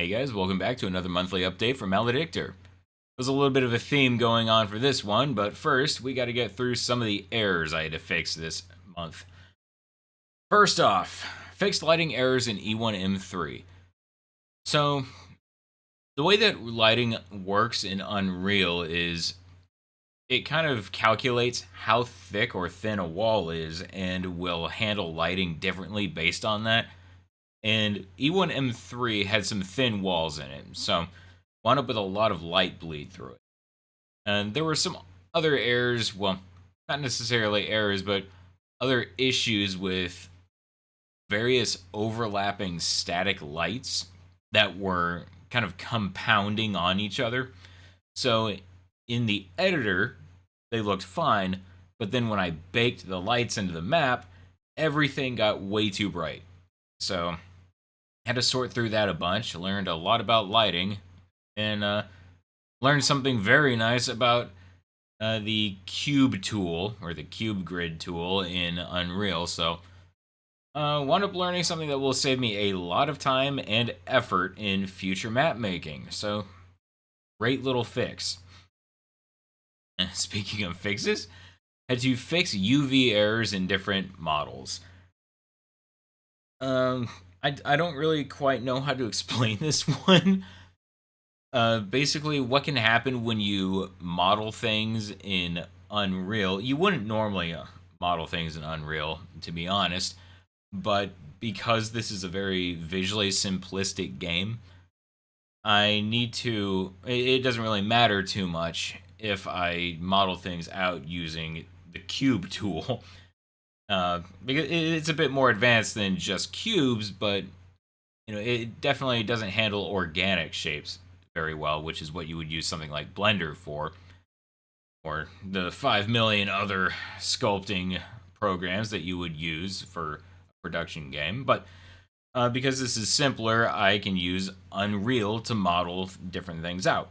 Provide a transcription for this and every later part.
Hey guys, welcome back to another monthly update from MALEDICTOR. There's a little bit of a theme going on for this one, but first we got to get through some of the errors I had to fix this month. First off, fixed lighting errors in E1M3. So, the way that lighting works in Unreal is it kind of calculates how thick or thin a wall is and will handle lighting differently based on that. And E1M3 had some thin walls in it, so wound up with a lot of light bleed through it. And there were some other errors, well, not necessarily errors, but other issues with various overlapping static lights that were kind of compounding on each other. So in the editor, they looked fine, but then when I baked the lights into the map, everything got way too bright. So had to sort through that a bunch, learned a lot about lighting, and learned something very nice about the cube tool, or the cube grid tool in Unreal. So wound up learning something that will save me a lot of time and effort in future map making. So great little fix. Speaking of fixes, had to fix UV errors in different models. I don't really quite know how to explain this one. Basically, what can happen when you model things in Unreal? You wouldn't normally model things in Unreal, to be honest, but because this is a very visually simplistic game, I need to. It doesn't really matter too much if I model things out using the cube tool. Because it's a bit more advanced than just cubes, but it definitely doesn't handle organic shapes very well, which is what you would use something like Blender for, or the 5 million other sculpting programs that you would use for a production game. But because this is simpler, I can use Unreal to model different things out.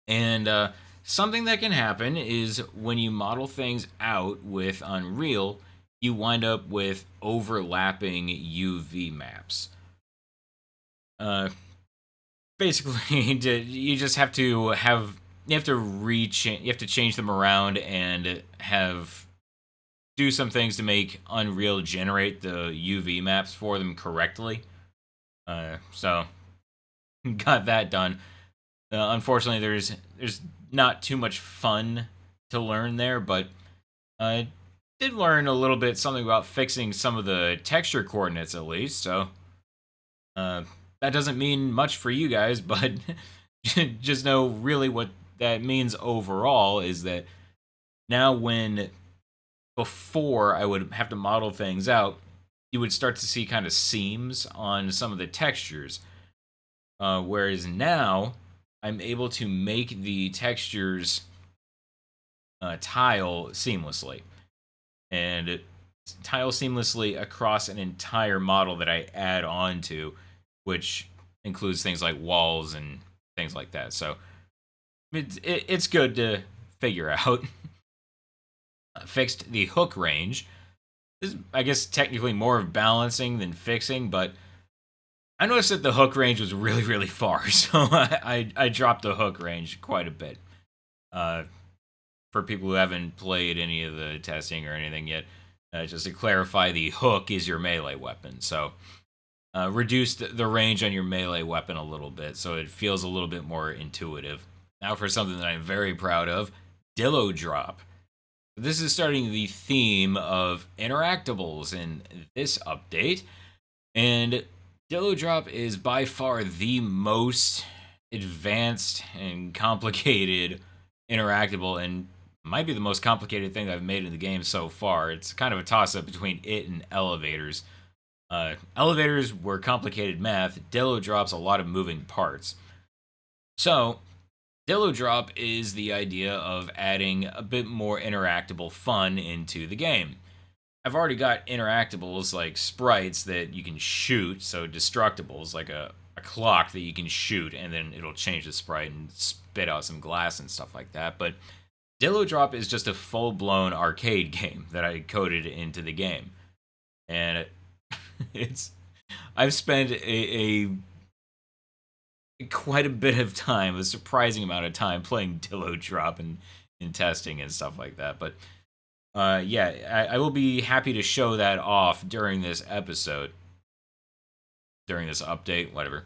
And something that can happen is when you model things out with Unreal, you wind up with overlapping UV maps. Basically, you just have to change them around and do some things to make Unreal generate the UV maps for them correctly. So got that done. Unfortunately, there's not too much fun to learn there, but I did learn a little bit something about fixing some of the texture coordinates at least. So that doesn't mean much for you guys, but just know really what that means overall is that now before I would have to model things out, you would start to see kind of seams on some of the textures. Whereas now, I'm able to make the textures tile seamlessly. And tile seamlessly across an entire model that I add on to, which includes things like walls and things like that. So it's good to figure out. Fixed the hook range. This is, I guess, technically more of balancing than fixing, but I noticed that the hook range was really, really far, so I dropped the hook range quite a bit. For people who haven't played any of the testing or anything yet, just to clarify, the hook is your melee weapon, so reduced the range on your melee weapon a little bit, so it feels a little bit more intuitive. Now for something that I'm very proud of, Dillo Drop. This is starting the theme of interactables in this update, and Dillo Drop is by far the most advanced and complicated interactable, and might be the most complicated thing I've made in the game so far. It's kind of a toss-up between it and elevators. Elevators were complicated math. Dillo Drop's a lot of moving parts. So, Dillo Drop is the idea of adding a bit more interactable fun into the game. I've already got interactables like sprites that you can shoot, so destructibles like a clock that you can shoot and then it'll change the sprite and spit out some glass and stuff like that. But Dillo Drop is just a full-blown arcade game that I coded into the game. And I've spent a quite a bit of time, a surprising amount of time playing Dillo Drop and testing and stuff like that. But yeah, I will be happy to show that off during this episode, during this update, whatever.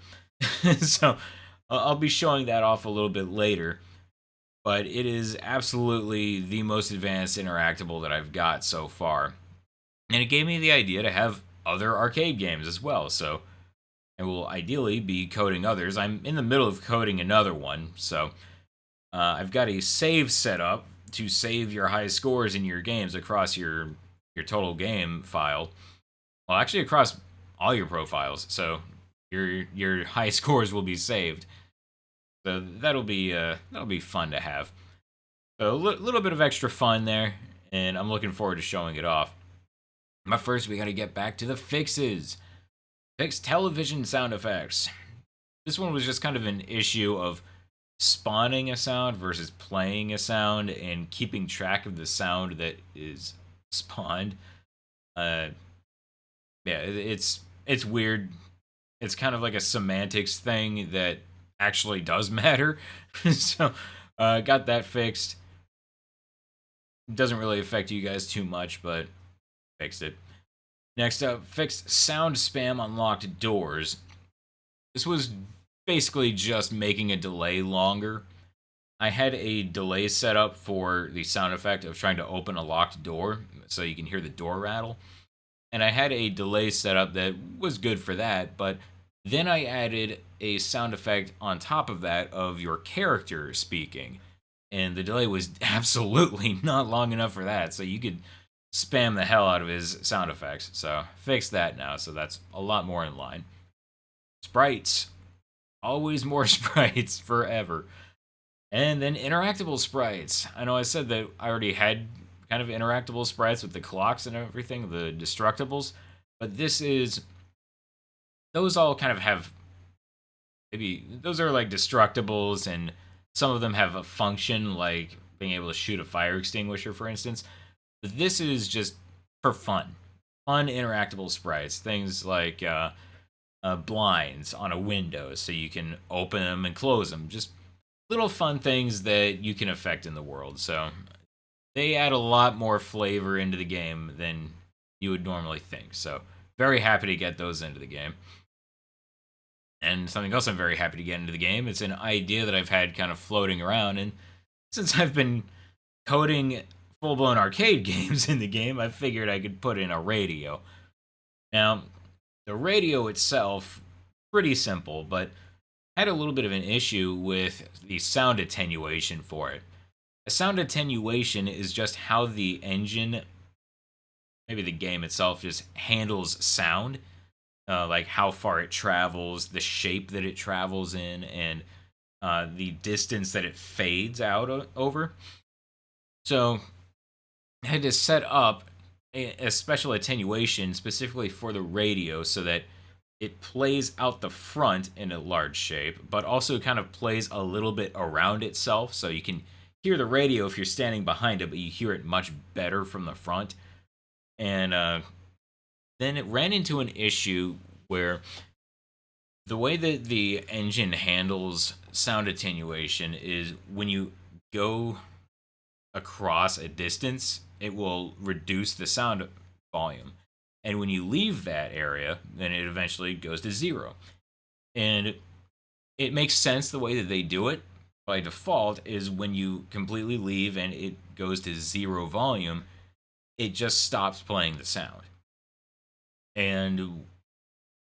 So I'll be showing that off a little bit later. But it is absolutely the most advanced interactable that I've got so far. And it gave me the idea to have other arcade games as well. So I will ideally be coding others. I'm in the middle of coding another one. So I've got a save set up to save your high scores in your games across your total game file. Well, actually across all your profiles. So your high scores will be saved. So that'll be fun to have. So a little bit of extra fun there, and I'm looking forward to showing it off. But first, we got to get back to the fixes. Fix television sound effects. This one was just kind of an issue of spawning a sound versus playing a sound and keeping track of the sound that is spawned. Yeah, it's weird. It's kind of like a semantics thing that actually does matter. So got that fixed. Doesn't really affect you guys too much, but fixed it. Next up, fixed sound spam on locked doors. This was basically just making a delay longer. I had a delay set up for the sound effect of trying to open a locked door so you can hear the door rattle. And I had a delay set up that was good for that, but then I added a sound effect on top of that of your character speaking. And the delay was absolutely not long enough for that, so you could spam the hell out of his sound effects. So fixed that now, so that's a lot more in line. Sprites. Always more sprites forever. And then interactable sprites. I know I said that I already had kind of interactable sprites with the clocks and everything, the destructibles, but this is, those all kind of have, maybe those are like destructibles, and some of them have a function like being able to shoot a fire extinguisher, for instance. But this is just for fun interactable sprites, things like blinds on a window so you can open them and close them, just little fun things that you can affect in the world. So they add a lot more flavor into the game than you would normally think. So very happy to get those into the game. And something else I'm very happy to get into the game, it's an idea that I've had kind of floating around, and since I've been coding full-blown arcade games in the game, I figured I could put in a radio. Now, the radio itself, pretty simple, but had a little bit of an issue with the sound attenuation for it. A sound attenuation is just how the engine, maybe the game itself, just handles sound. Like how far it travels, the shape that it travels in, and the distance that it fades out over. So I had to set up a special attenuation specifically for the radio so that it plays out the front in a large shape, but also kind of plays a little bit around itself, so you can hear the radio if you're standing behind it, but you hear it much better from the front. And then it ran into an issue where the way that the engine handles sound attenuation is when you go across a distance, it will reduce the sound volume. And when you leave that area, then it eventually goes to zero. And it makes sense the way that they do it by default is when you completely leave and it goes to zero volume, it just stops playing the sound. And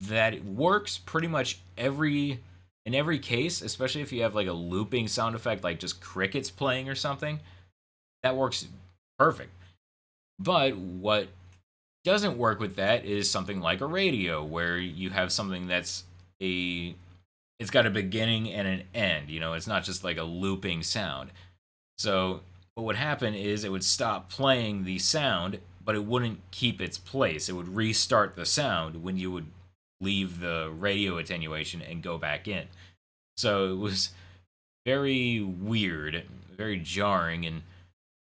that works pretty much in every case, especially if you have like a looping sound effect, like just crickets playing or something. That works perfect. But what doesn't work with that is something like a radio, where you have something that's it's got a beginning and an end. You know, it's not just like a looping sound. So what would happen is it would stop playing the sound, but it wouldn't keep its place. It would restart the sound when you would leave the radio attenuation and go back in. So it was very weird, very jarring, and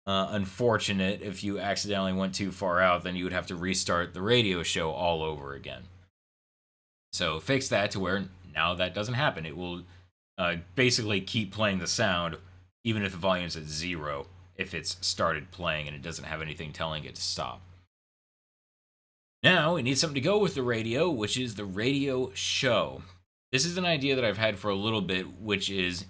unfortunate. If you accidentally went too far out, then you would have to restart the radio show all over again. So fix that to where Now that doesn't happen. It will basically keep playing the sound even if the volume's at 0 if it's started playing and it doesn't have anything telling it to stop. Now we need something to go with the radio, which is the radio show. This is an idea that I've had for a little bit, which is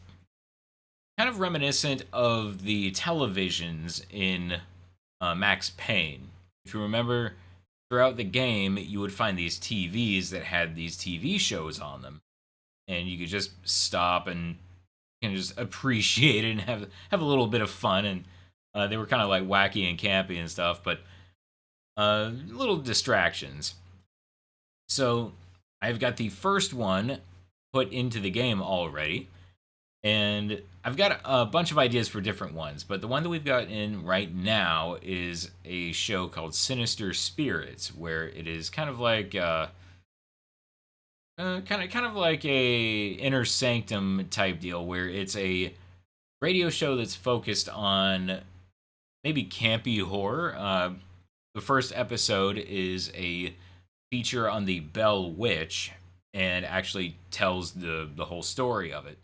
kind of reminiscent of the televisions in Max Payne. If you remember, throughout the game, you would find these TVs that had these TV shows on them, and you could just stop and just appreciate it and have a little bit of fun. And they were kind of like wacky and campy and stuff, but little distractions. So I've got the first one put into the game already, and I've got a bunch of ideas for different ones, but the one that we've got in right now is a show called Sinister Spirits, where it is kind of like kind of like a Inner Sanctum type deal, where it's a radio show that's focused on maybe campy horror. The first episode is a feature on the Bell Witch, and actually tells the whole story of it.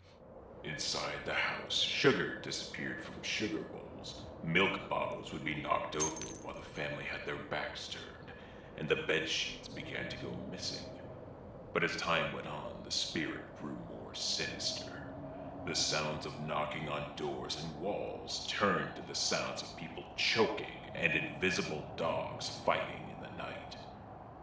Inside the house, sugar disappeared from sugar bowls. Milk bottles would be knocked over while the family had their backs turned, and the bed sheets began to go missing. But as time went on, the spirit grew more sinister. The sounds of knocking on doors and walls turned to the sounds of people choking and invisible dogs fighting in the night.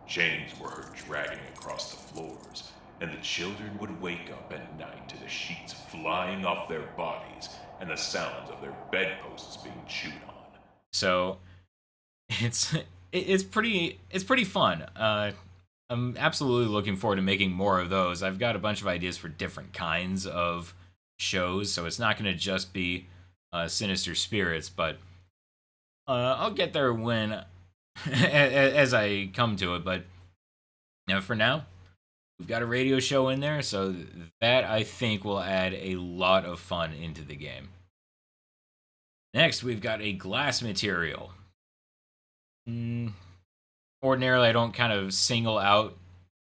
Chains were heard dragging across the floors, and the children would wake up at night to the sheets flying off their bodies and the sounds of their bedposts being chewed on. So it's pretty fun. I'm absolutely looking forward to making more of those. I've got a bunch of ideas for different kinds of shows, so it's not going to just be Sinister Spirits, but I'll get there when as I come to it. But for now, we've got a radio show in there, so that I think will add a lot of fun into the game. Next, we've got a glass material. Ordinarily, I don't kind of single out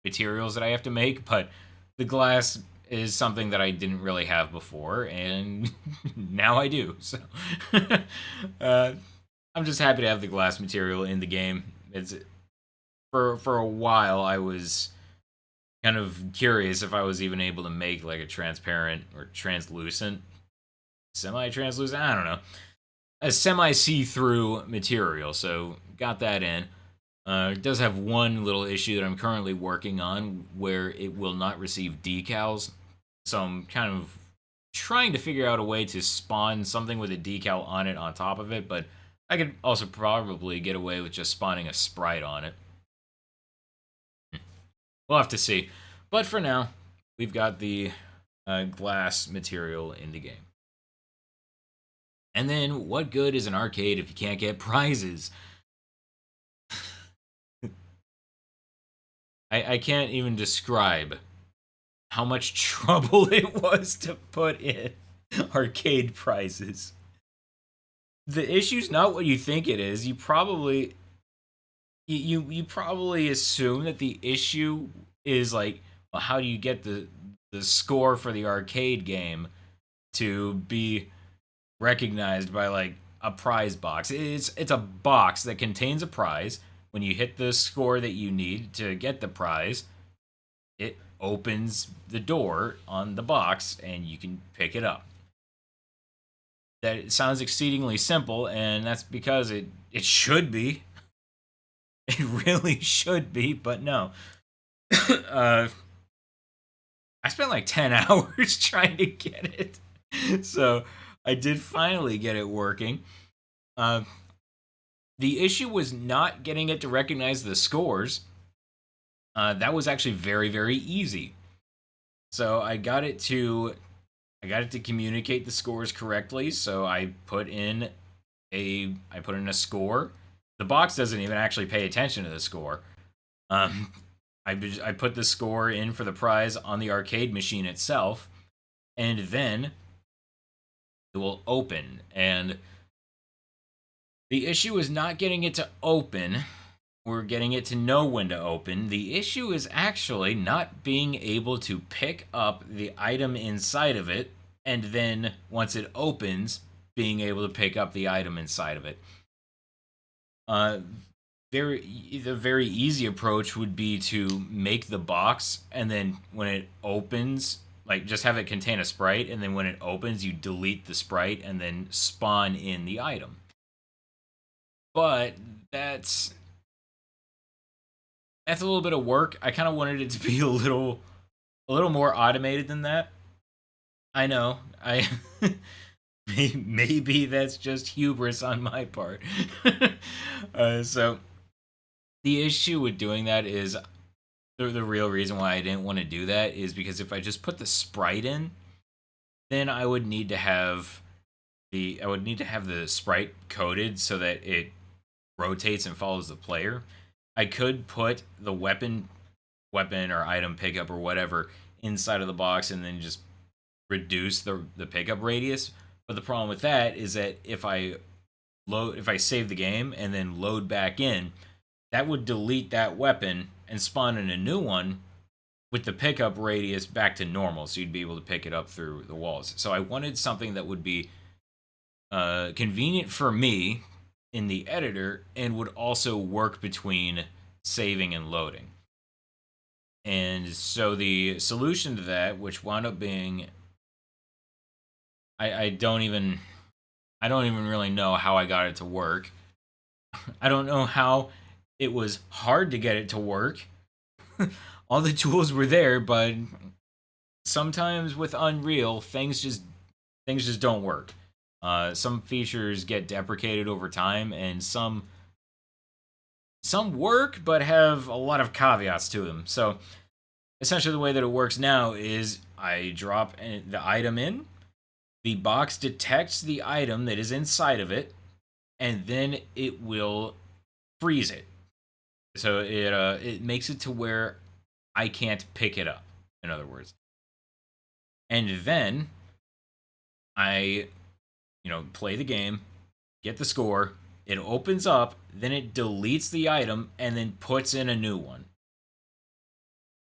materials that I have to make, but the glass is something that I didn't really have before, and now I do. So I'm just happy to have the glass material in the game. It's for a while I was kind of curious if I was even able to make like a transparent or translucent, semi-translucent, I don't know, a semi-see-through material. So got that in. It does have one little issue that I'm currently working on where it will not receive decals. So I'm kind of trying to figure out a way to spawn something with a decal on it on top of it, but I could also probably get away with just spawning a sprite on it. We'll have to see. But for now, we've got the glass material in the game. And then, what good is an arcade if you can't get prizes? I can't even describe how much trouble it was to put in arcade prizes. The issue's not what you think it is. You probably assume that the issue is like, well, how do you get the score for the arcade game to be recognized by like a prize box? It's a box that contains a prize. When you hit the score that you need to get the prize, it opens the door on the box and you can pick it up. That sounds exceedingly simple, and that's because it should be. It really should be, but no. I spent like 10 hours trying to get it. So I did finally get it working. The issue was not getting it to recognize the scores. That was actually very, very easy. So I got it to communicate the scores correctly. So I put in a score. The box doesn't even actually pay attention to the score. I put the score in for the prize on the arcade machine itself, and then it will open. And the issue is not getting it to open we're getting it to know when to open. The issue is actually not being able to pick up the item inside of it, and then once it opens, being able to pick up the item inside of it. The very easy approach would be to make the box, and then when it opens, like just have it contain a sprite, and then when it opens, you delete the sprite and then spawn in the item. But that's a little bit of work. I kind of wanted it to be a little more automated than that. I know. Maybe that's just hubris on my part. So the issue with doing that is the real reason why I didn't want to do that is because if I just put the sprite in, then I would need to have the sprite coded so that it rotates and follows the player. I could put the weapon or item pickup or whatever inside of the box and then just reduce the pickup radius. But the problem with that is that if I save the game and then load back in, that would delete that weapon and spawn in a new one with the pickup radius back to normal, so you'd be able to pick it up through the walls. So I wanted something that would be convenient for me in the editor and would also work between saving and loading. And so the solution to that, which wound up being, I don't even really know how I got it to work. I don't know how it was hard to get it to work. All the tools were there, but sometimes with Unreal, things just don't work. Some features get deprecated over time, and some work but have a lot of caveats to them. So essentially the way that it works now is I drop the item in, the box detects the item that is inside of it, and then it will freeze it. So it makes it to where I can't pick it up, in other words. And then I play the game, get the score, it opens up, then it deletes the item and then puts in a new one.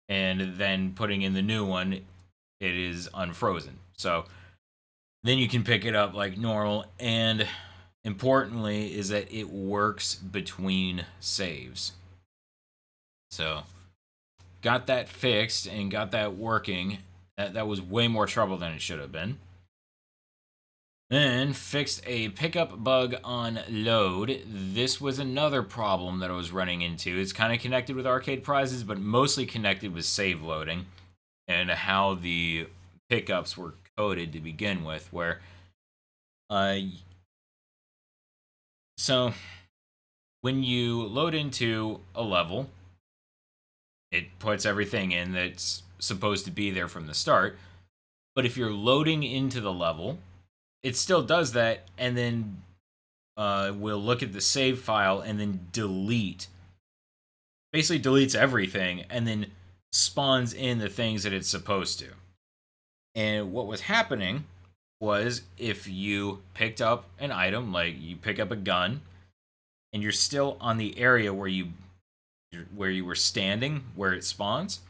And then putting in the new one, it is unfrozen. So then you can pick it up like normal, and importantly is that it works between saves. So got that fixed and got that working. That was way more trouble than it should have been. Then fixed a pickup bug on load. This was another problem that I was running into. It's kind of connected with arcade prizes, but mostly connected with save loading and how the pickups were coded to begin with, where so when you load into a level, it puts everything in that's supposed to be there from the start. But if you're loading into the level, it still does that, and then we'll look at the save file and then basically deletes everything, and then spawns in the things that it's supposed to. And what was happening was if you picked up an item, like you pick up a gun, and you're still on the area where you were standing, where it spawns,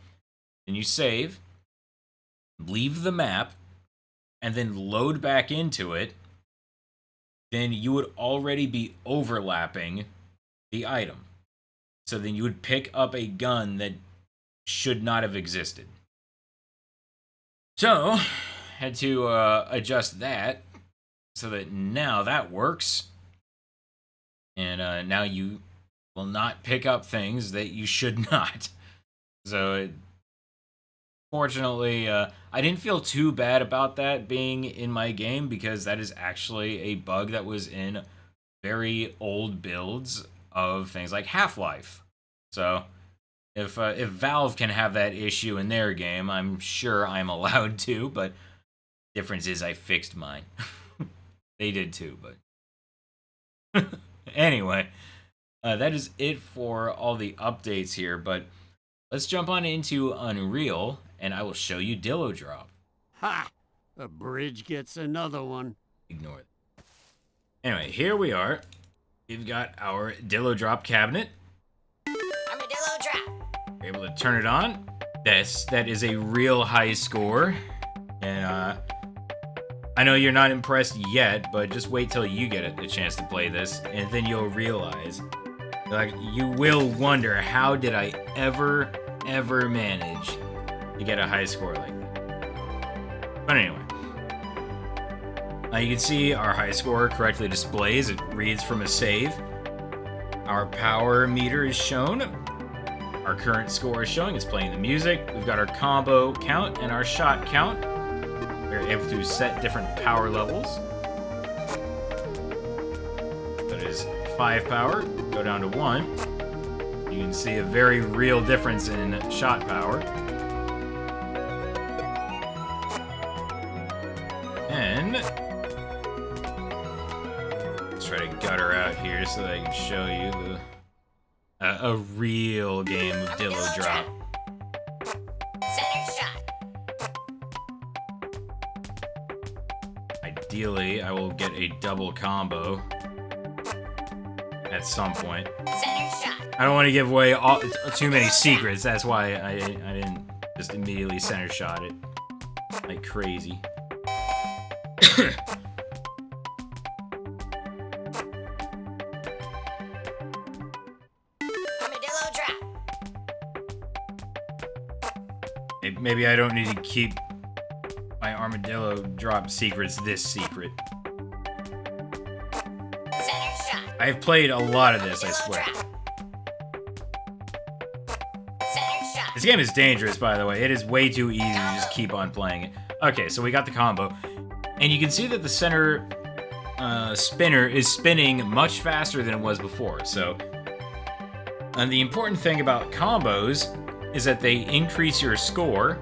then you save, leave the map, and then load back into it, then you would already be overlapping the item. So then you would pick up a gun that should not have existed. So, had to adjust that so that now that works. And now you will not pick up things that you should not. So, fortunately, I didn't feel too bad about that being in my game, because that is actually a bug that was in very old builds of things like Half-Life. So if Valve can have that issue in their game, I'm sure I'm allowed to, but difference is I fixed mine. They did too, but anyway, that is it for all the updates here, but let's jump on into Unreal, and I will show you Dillo Drop. Ha! The bridge gets another one. Ignore it. Anyway, here we are. We've got our Dillo Drop cabinet. We're able to turn it on. That is a real high score. And I know you're not impressed yet, but just wait till you get a chance to play this, and then you'll realize, like, you will wonder, how did I ever manage to get a high score like that? But anyway, you can see our high score correctly displays. It reads from a save. Our power meter is shown. Our current score is showing. It's playing the music. We've got our combo count and our shot count. We're able to set different power levels. That is 5 power. Go down to 1. You can see a very real difference in shot power. And let's try to gutter out here so that I can show you a real game of Dillo Drop. Center shot. Ideally, I will get a double combo at some point. Center shot. I don't want to give away too many secrets. That's why I didn't just immediately center shot it like crazy. Armadillo drop. Maybe I don't need to keep my armadillo drop secrets this secret. Center shot. I've played a lot of this, I swear. Center shot. This game is dangerous, by the way. It is way too easy to just keep on playing it. Okay, so we got the combo. And you can see that the center spinner is spinning much faster than it was before. So, the important thing about combos is that they increase your score,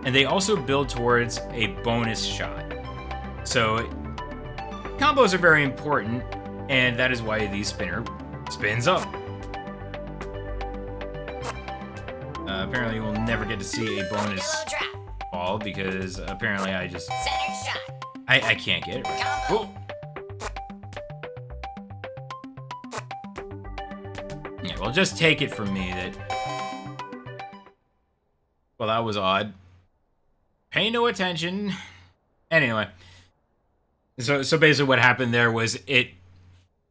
and they also build towards a bonus shot. So, combos are very important, and that is why the spinner spins up. Apparently, we'll never get to see a bonus Armadillo drop. ball because apparently I just... Center shot. I can't get it right. Combo. Oh. Yeah, well, just take it from me that... Well, that was odd. Pay no attention. Anyway. So basically what happened there was it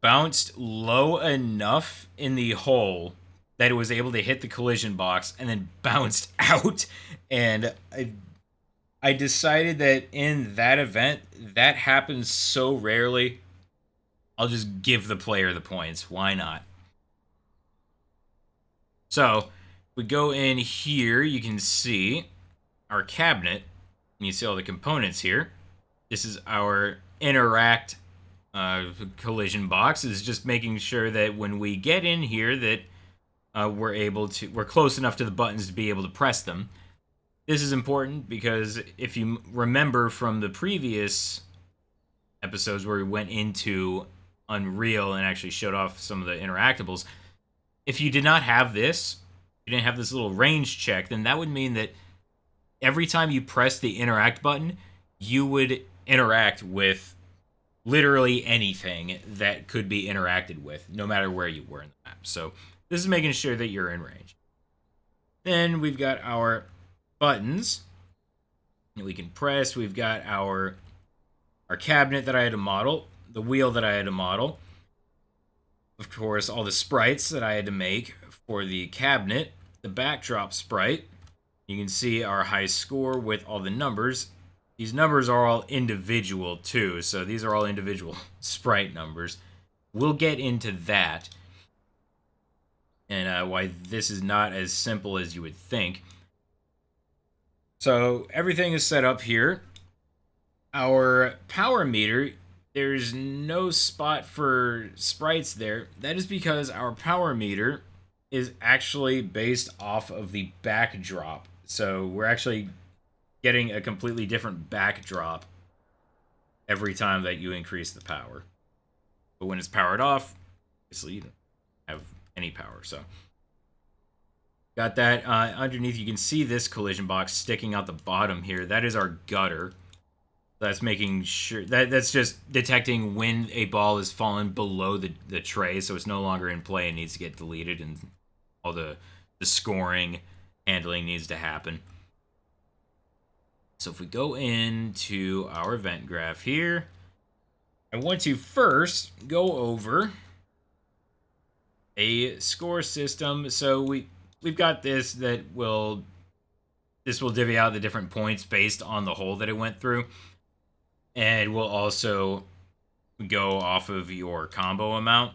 bounced low enough in the hole that it was able to hit the collision box and then bounced out. And I decided that in that event, that happens so rarely, I'll just give the player the points. Why not? So, we go in here, you can see our cabinet, and you see all the components here. This is our interact collision box. It's just making sure that when we get in here that we're close enough to the buttons to be able to press them. This is important because if you remember from the previous episodes where we went into Unreal and actually showed off some of the interactables, if you did not have this, you didn't have this little range check, then that would mean that every time you press the interact button, you would interact with literally anything that could be interacted with, no matter where you were in the map. So this is making sure that you're in range. Then we've got our buttons that we can press. We've got our cabinet that I had to model, the wheel that I had to model. Of course, all the sprites that I had to make for the cabinet, the backdrop sprite. You can see our high score with all the numbers. These numbers are all individual too, so these are all individual sprite numbers. We'll get into that and why this is not as simple as you would think. So everything is set up here. Our power meter, there's no spot for sprites there. That is because our power meter is actually based off of the backdrop. So we're actually getting a completely different backdrop every time that you increase the power. But when it's powered off, obviously you don't have any power. So got that. Underneath, you can see this collision box sticking out the bottom here. That is our gutter. That's making sure that's just detecting when a ball has fallen below the tray, so it's no longer in play and needs to get deleted, and all the the scoring handling needs to happen. So if we go into our event graph here, I want to first go over a score system. So we've got this will divvy out the different points based on the hole that it went through, and we'll also go off of your combo amount.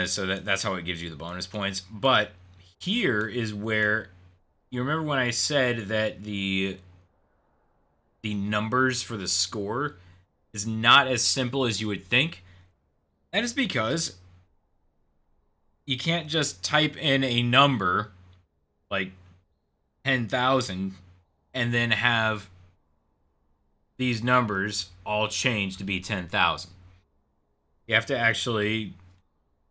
So that's how it gives you the bonus points. But here is where you remember when I said that the numbers for the score is not as simple as you would think. That is because you can't just type in a number like 10,000 and then have these numbers all change to be 10,000. You have to actually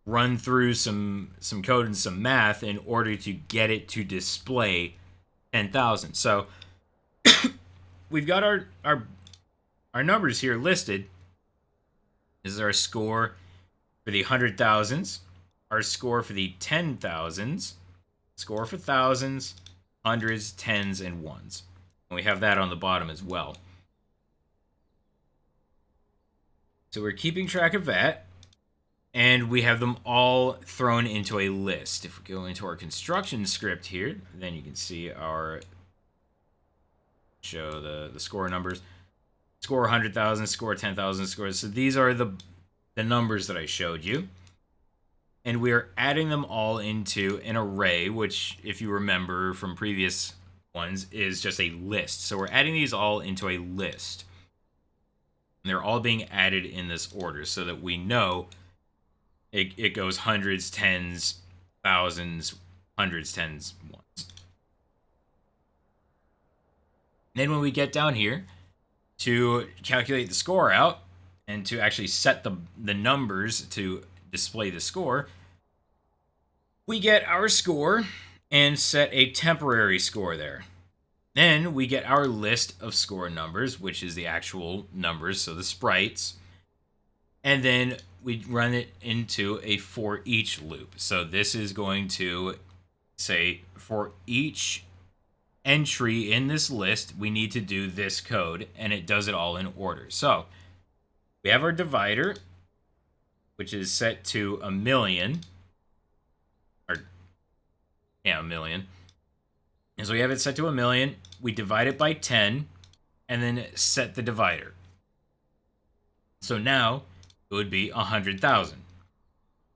run through some code and some math in order to get it to display 10,000. So we've got our numbers here listed. This is our score for the 100,000s, our score for the 10,000s, score for thousands, hundreds, tens, and ones. And we have that on the bottom as well. So we're keeping track of that. And we have them all thrown into a list. If we go into our construction script here, then you can see show the score numbers. Score 100,000, score 10,000, scores. So these are the numbers that I showed you. And we are adding them all into an array, which, if you remember from previous ones, is just a list. So we're adding these all into a list. And they're all being added in this order so that we know it goes hundreds, tens, thousands, hundreds, tens, ones. Then when we get down here to calculate the score out and to actually set the numbers to display the score, we get our score and set a temporary score there. Then we get our list of score numbers, which is the actual numbers, so the sprites. And then we run it into a for each loop. So this is going to say for each entry in this list, we need to do this code, and it does it all in order. So we have our divider, which is set to 1,000,000. A 1,000,000. And so we have it set to 1,000,000. We divide it by 10, and then set the divider. So now it would be 100,000.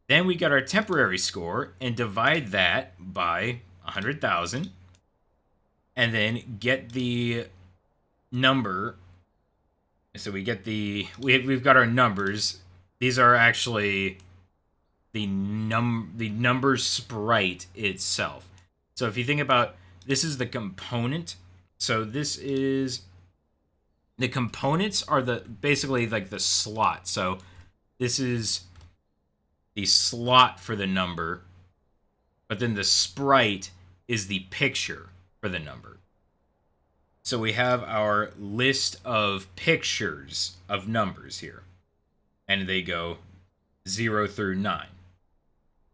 Then we got our temporary score and divide that by 100,000, and then get the number. So we get we've got our numbers. These are actually the number sprite itself. So if you think about, this is the component. So this is the components are basically like the slot. So this is the slot for the number, but then the sprite is the picture for the number. So we have our list of pictures of numbers here, and they go 0 through 9.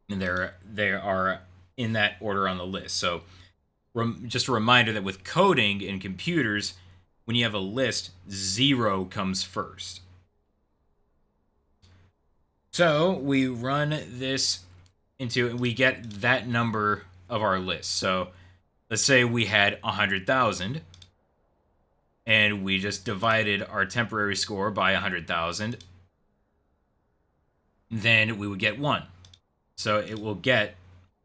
And they are in that order on the list. So just a reminder that with coding in computers, when you have a list, 0 comes first. So we run this into, we get that number of our list. So let's say we had 100,000, and we just divided our temporary score by 100,000. Then we would get 1. So it will get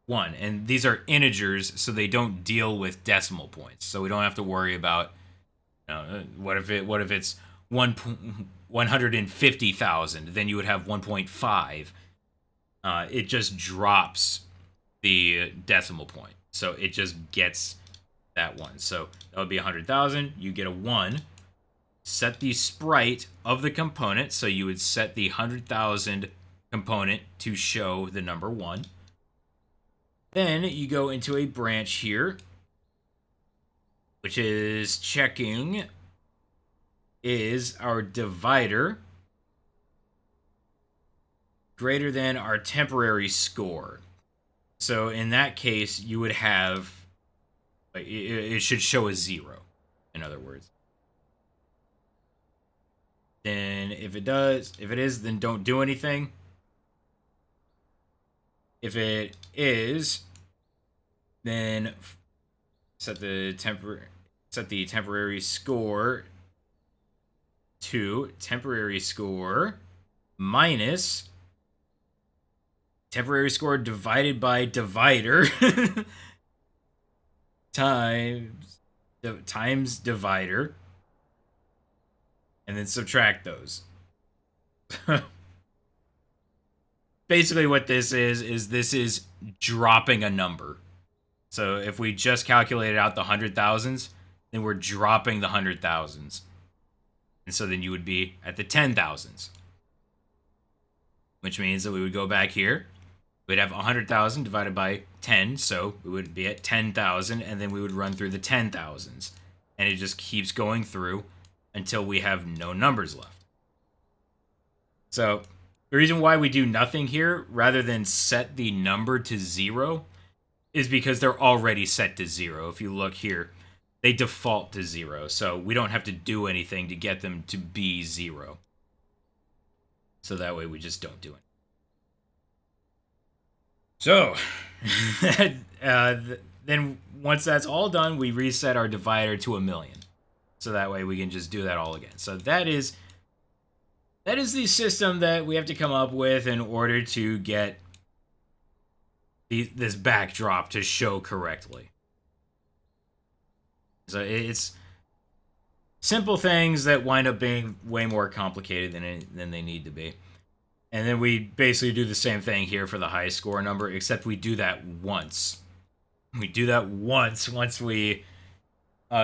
1. And these are integers, so they don't deal with decimal points. So we don't have to worry about, what if it's 150,000, then you would have 1.5. It just drops the decimal point. So it just gets that 1. So that would be 100,000. You get a 1. Set the sprite of the component. So you would set the 100,000 component to show the number 1. Then you go into a branch here, which is checking is our divider greater than our temporary score. So in that case, you would have, like, it should show a 0, in other words. Then if it is, then don't do anything. If it is, then set the temporary score to temporary score minus temporary score divided by divider times divider, and then subtract those. Basically what this is dropping a number. So if we just calculated out the 100,000s, then we're dropping the 100,000s. And so then you would be at the 10,000s. Which means that we would go back here. We'd have 100,000 divided by 10, so we would be at 10,000, and then we would run through the 10,000s. And it just keeps going through until we have no numbers left. So the reason why we do nothing here rather than set the number to 0 is because they're already set to 0. If you look here, they default to 0, so we don't have to do anything to get them to be 0. So that way we just don't do it. So then once that's all done, we reset our divider to 1,000,000. So that way we can just do that all again. So that is the system that we have to come up with in order to get this backdrop to show correctly. So it's simple things that wind up being way more complicated than they need to be. And then we basically do the same thing here for the high score number, except we do that once. We do that once we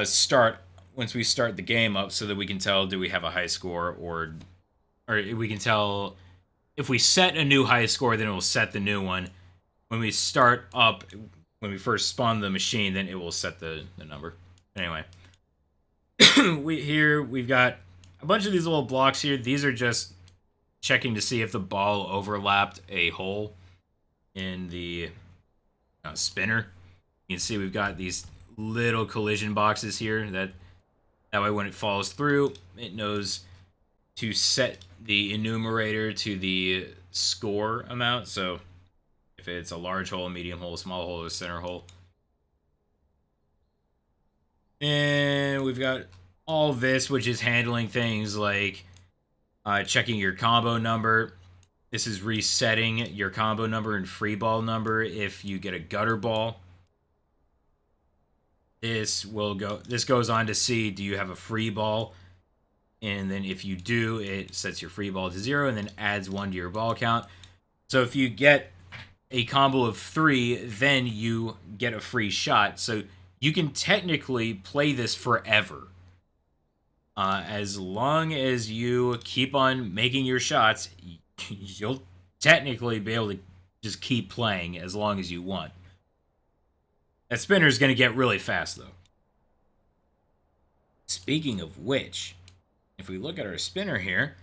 start the game up, so that we can tell, do we have a high score, or we can tell if we set a new high score, then it will set the new one. When we start up, when we first spawn the machine, then it will set the number. Anyway, we've got a bunch of these little blocks here. These are just checking to see if the ball overlapped a hole in the spinner. You can see we've got these little collision boxes here that way when it falls through, it knows to set the enumerator to the score amount. So if it's a large hole, a medium hole, a small hole, or a center hole. And we've got all this, which is handling things like checking your combo number. This is resetting your combo number and free ball number if you get a gutter ball. This goes on to see, do you have a free ball? And then if you do, it sets your free ball to 0 and then adds 1 to your ball count. So if you get a combo of 3, then you get a free shot. So you can technically play this forever. As long as you keep on making your shots, you'll technically be able to just keep playing as long as you want. That spinner is going to get really fast, though. Speaking of which, if we look at our spinner here,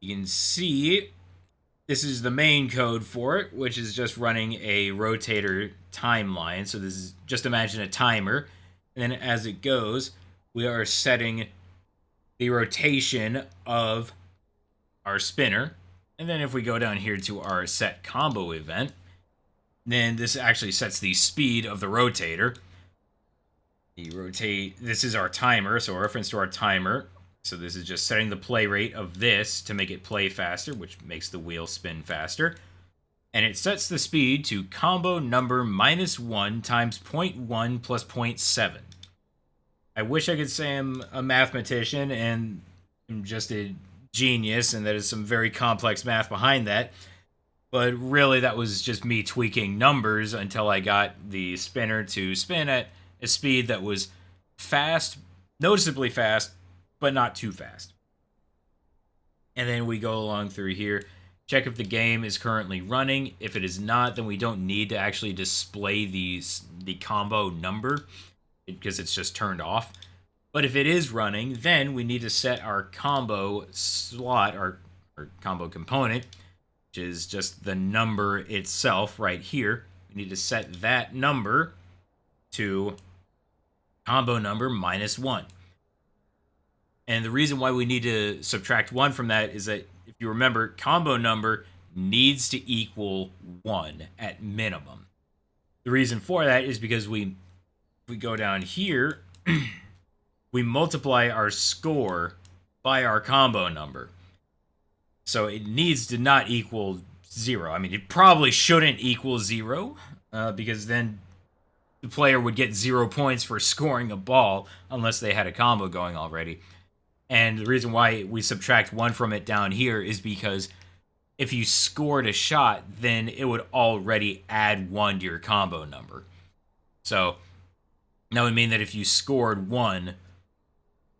you can see this is the main code for it, which is just running a rotator timeline. So this is, just imagine a timer. And then as it goes, we are setting the rotation of our spinner. And then if we go down here to our set combo event, then this actually sets the speed of the rotator. This is our timer, so a reference to our timer. So this is just setting the play rate of this to make it play faster, which makes the wheel spin faster. And it sets the speed to combo number -1 times 0.1 plus 0.7. I wish I could say I'm a mathematician and I'm just a genius and there's some very complex math behind that. But really, that was just me tweaking numbers until I got the spinner to spin at a speed that was fast, noticeably fast, but not too fast. And then we go along through here, check if the game is currently running. If it is not, then we don't need to actually display the combo number because it's just turned off. But if it is running, then we need to set our combo slot, our combo component, which is just the number itself right here. we need to set that number to combo number -1. And the reason why we need to subtract 1 from that is that, if you remember, combo number needs to equal 1 at minimum. The reason for that is because we go down here, we multiply our score by our combo number. So it needs to not equal 0. I mean, it probably shouldn't equal 0, because then the player would get 0 points for scoring a ball unless they had a combo going already. And the reason why we subtract 1 from it down here is because if you scored a shot, then it would already add 1 to your combo number. So that would mean that if you scored 1,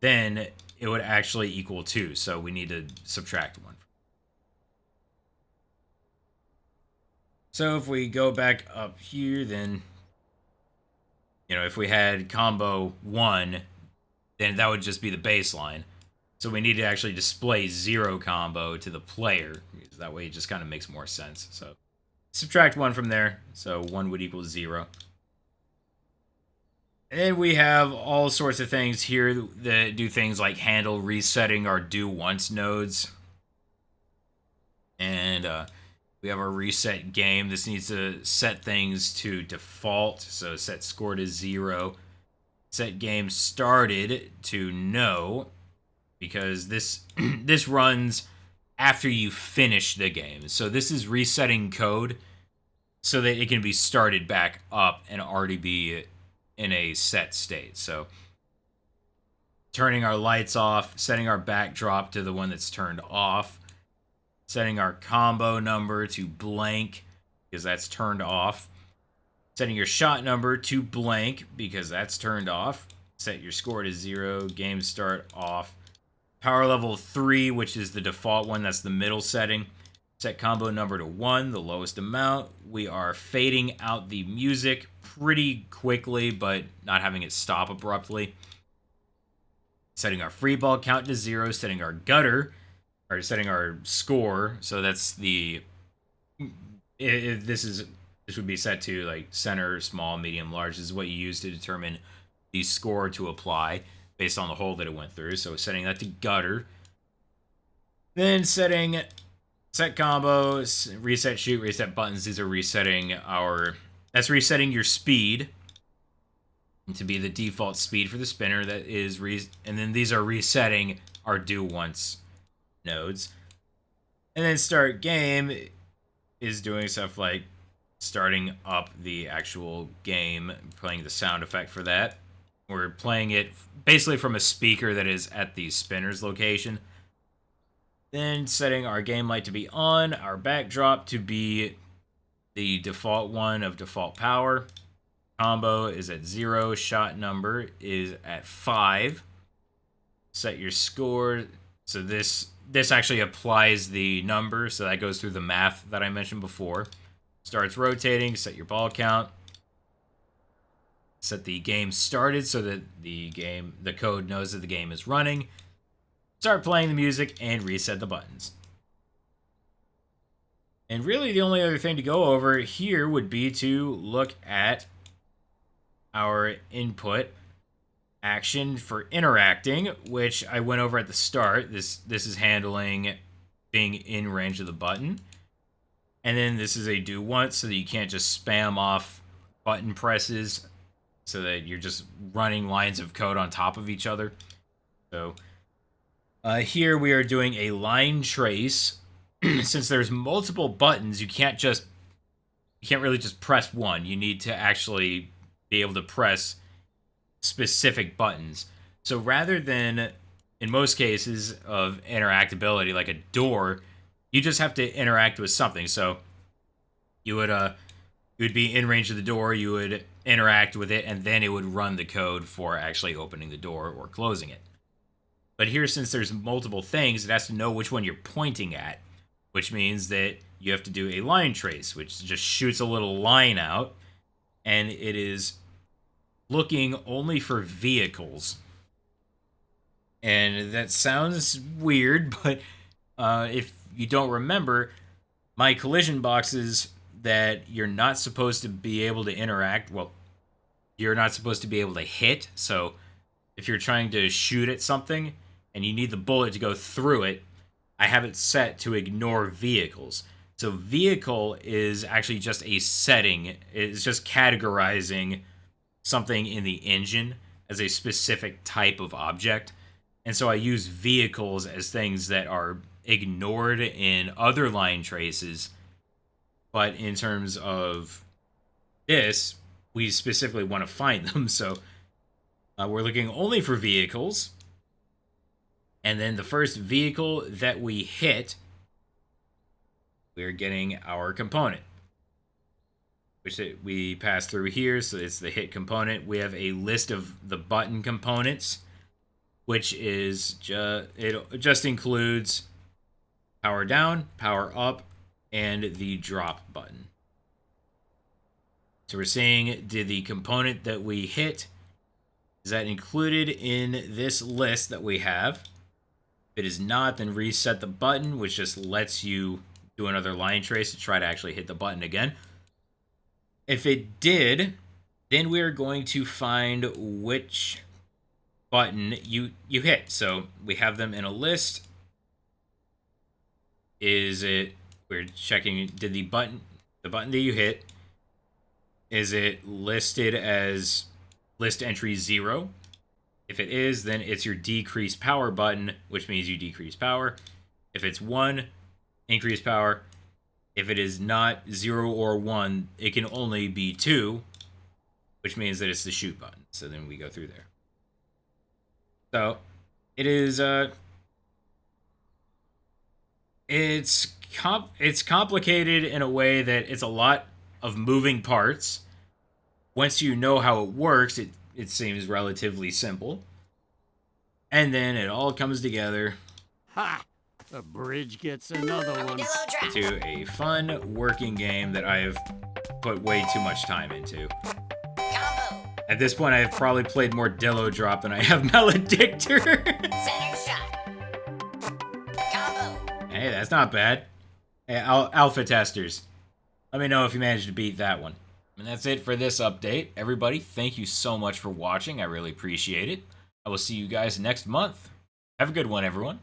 then it would actually equal 2. So we need to subtract 1. So if we go back up here, then, if we had combo 1, then that would just be the baseline. So we need to actually display 0 combo to the player, because that way it just kind of makes more sense. So subtract 1 from there, so 1 would equal 0. And then we have all sorts of things here that do things like handle resetting our do once nodes. And we have our reset game. This needs to set things to default, so set score to 0. Set game started to no, because this this runs after you finish the game. So this is resetting code so that it can be started back up and already be in a set state. So turning our lights off, setting our backdrop to the one that's turned off, setting our combo number to blank because that's turned off, setting your shot number to blank because that's turned off, set your score to 0, game start off, power level 3, which is the default one, that's the middle setting, set combo number to 1, the lowest amount. We are fading out the music pretty quickly, but not having it stop abruptly. Setting our free ball count to 0, setting our gutter, or setting our score, so that's the, this would be set to like center, small, medium, large. This is what you use to determine the score to apply based on the hole that it went through. So setting that to gutter. Then setting set combos, reset shoot, reset buttons. These are resetting that's resetting your speed to be the default speed for the spinner. That is, and then these are resetting our do once nodes. And then start game is doing stuff like starting up the actual game, playing the sound effect for that. We're playing it basically from a speaker that is at the spinner's location. Then setting our game light to be on, our backdrop to be the default one of default power. Combo is at 0, shot number is at 5. Set your score. So this actually applies the number, so that goes through the math that I mentioned before. Starts rotating, set your ball count. Set the game started so that the code knows that the game is running. Start playing the music and reset the buttons. And really the only other thing to go over here would be to look at our input action for interacting, which I went over at the start. This is handling being in range of the button. And then this is a do once, so that you can't just spam off button presses, so that you're just running lines of code on top of each other. So here we are doing a line trace. Since there's multiple buttons, you can't really just press one. You need to actually be able to press specific buttons. So rather than, in most cases of interactability, like a door, you just have to interact with something. So you would be in range of the door, you would interact with it, and then it would run the code for actually opening the door or closing it. But here, since there's multiple things, it has to know which one you're pointing at, which means that you have to do a line trace, which just shoots a little line out, and it is looking only for vehicles. And that sounds weird, but if you don't remember, my collision boxes that you're not supposed to be able to interact. Well, you're not supposed to be able to hit. So if you're trying to shoot at something and you need the bullet to go through it, I have it set to ignore vehicles. So vehicle is actually just a setting. It's just categorizing something in the engine as a specific type of object. And so I use vehicles as things that are ignored in other line traces. But in terms of this, we specifically want to find them. So we're looking only for vehicles. And then the first vehicle that we hit, we're getting our component, which we pass through here. So it's the hit component. We have a list of the button components, which is it just includes power down, power up, and the drop button. So we're saying, did the component that we hit, is that included in this list that we have? If it is not, then reset the button, which just lets you do another line trace to try to actually hit the button again. If it did, then we're going to find which button you hit. So we have them in a list. We're checking, did the button that you hit, is it listed as list entry 0? If it is, then it's your decrease power button, which means you decrease power. If it's 1, increase power. If it is not 0 or 1, it can only be 2, which means that it's the shoot button. So then we go through there. So it is it's complicated in a way that it's a lot of moving parts. Once you know how it works, it seems relatively simple. And then it all comes together. Ha! The bridge gets another one. Dillo Drop. To a fun working game that I have put way too much time into. Combo. At this point, I have probably played more Dillo Drop than I have Maledictor. Center shot. Combo. Hey, that's not bad. Hey, alpha testers, let me know if you managed to beat that one. And that's it for this update. Everybody, thank you so much for watching. I really appreciate it. I will see you guys next month. Have a good one, everyone.